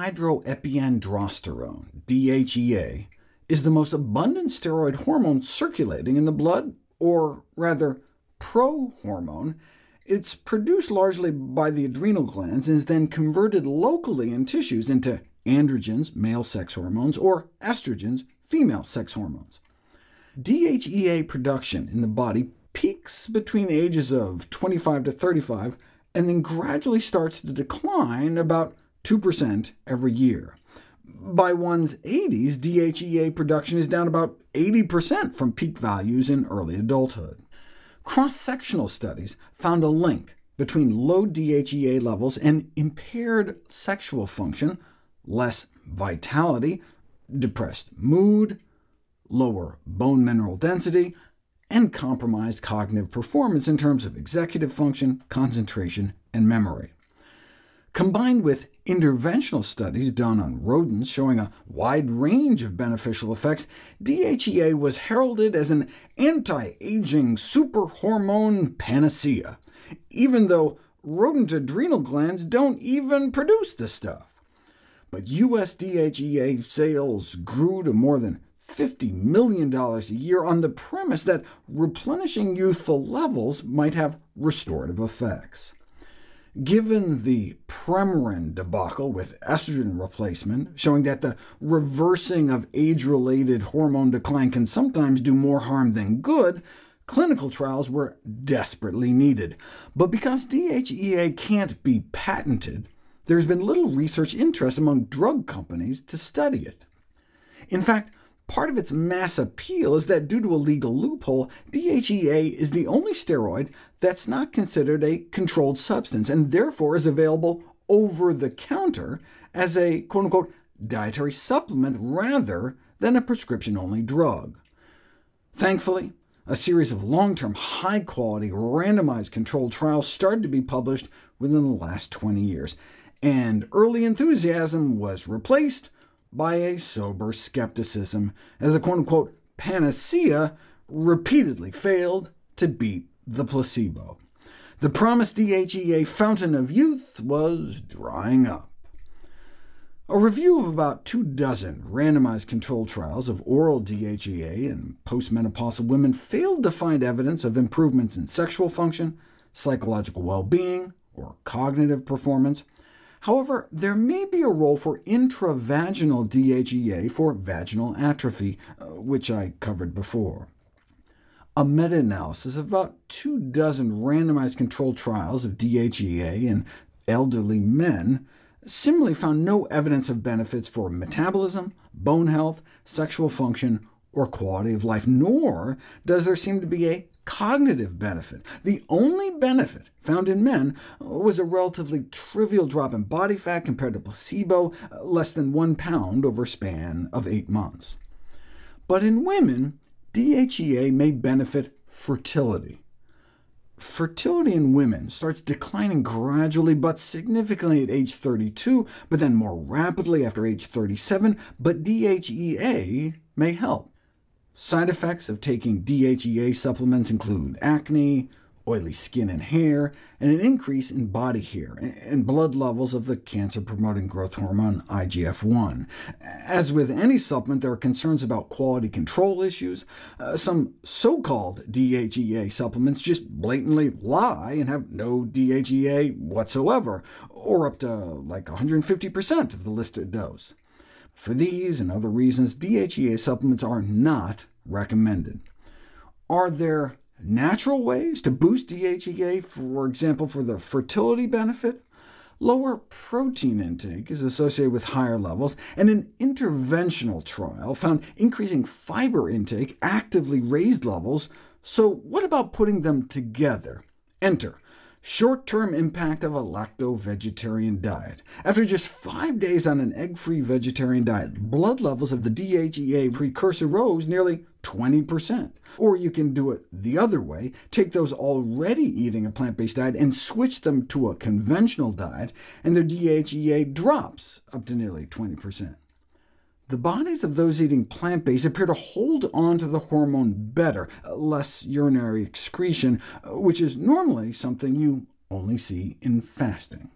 dihydroepiandrosterone, DHEA, is the most abundant steroid hormone circulating in the blood, or rather, prohormone. It's produced largely by the adrenal glands and is then converted locally in tissues into androgens, male sex hormones, or estrogens, female sex hormones. DHEA production in the body peaks between the ages of 25 to 35, and then gradually starts to decline about 2% every year. By one's 80s, DHEA production is down about 80% from peak values in early adulthood. Cross-sectional studies found a link between low DHEA levels and impaired sexual function, less vitality, depressed mood, lower bone mineral density, and compromised cognitive performance in terms of executive function, concentration, and memory. Combined with interventional studies done on rodents showing a wide range of beneficial effects, DHEA was heralded as an anti-aging superhormone panacea, even though rodent adrenal glands don't even produce the stuff. But U.S. DHEA sales grew to more than $50 million a year on the premise that replenishing youthful levels might have restorative effects. Given the Premarin debacle with estrogen replacement, showing that the reversing of age-related hormone decline can sometimes do more harm than good, clinical trials were desperately needed. But because DHEA can't be patented, there's been little research interest among drug companies to study it. In fact, part of its mass appeal is that due to a legal loophole, DHEA is the only steroid that's not considered a controlled substance, and therefore is available over-the-counter as a quote-unquote dietary supplement rather than a prescription-only drug. Thankfully, a series of long-term, high-quality, randomized controlled trials started to be published within the last 20 years, and early enthusiasm was replaced by a sober skepticism, as the quote-unquote panacea repeatedly failed to beat the placebo. The promised DHEA fountain of youth was drying up. A review of about 24 randomized controlled trials of oral DHEA in postmenopausal women failed to find evidence of improvements in sexual function, psychological well-being, or cognitive performance. However, there may be a role for intravaginal DHEA for vaginal atrophy, which I covered before. A meta-analysis of about 24 randomized controlled trials of DHEA in elderly men similarly found no evidence of benefits for metabolism, bone health, sexual function, or quality of life, nor does there seem to be a cognitive benefit. The only benefit found in men was a relatively trivial drop in body fat compared to placebo, less than 1 pound over a span of 8 months. But in women, DHEA may benefit fertility. Fertility in women starts declining gradually but significantly at age 32, but then more rapidly after age 37, but DHEA may help. Side effects of taking DHEA supplements include acne, oily skin and hair, and an increase in body hair and blood levels of the cancer-promoting growth hormone IGF-1. As with any supplement, there are concerns about quality control issues. Some so-called DHEA supplements just blatantly lie and have no DHEA whatsoever, or up to like 150% of the listed dose. For these and other reasons, DHEA supplements are not recommended. Are there natural ways to boost DHEA, for example, for the fertility benefit? Lower protein intake is associated with higher levels, and an interventional trial found increasing fiber intake actively raised levels. So what about putting them together? Enter short-term impact of a lacto-vegetarian diet. After just 5 days on an egg-free vegetarian diet, blood levels of the DHEA precursor rose nearly 20%. Or you can do it the other way, take those already eating a plant-based diet and switch them to a conventional diet, and their DHEA drops up to nearly 20%. The bodies of those eating plant-based appear to hold on to the hormone better, less urinary excretion, which is normally something you only see in fasting.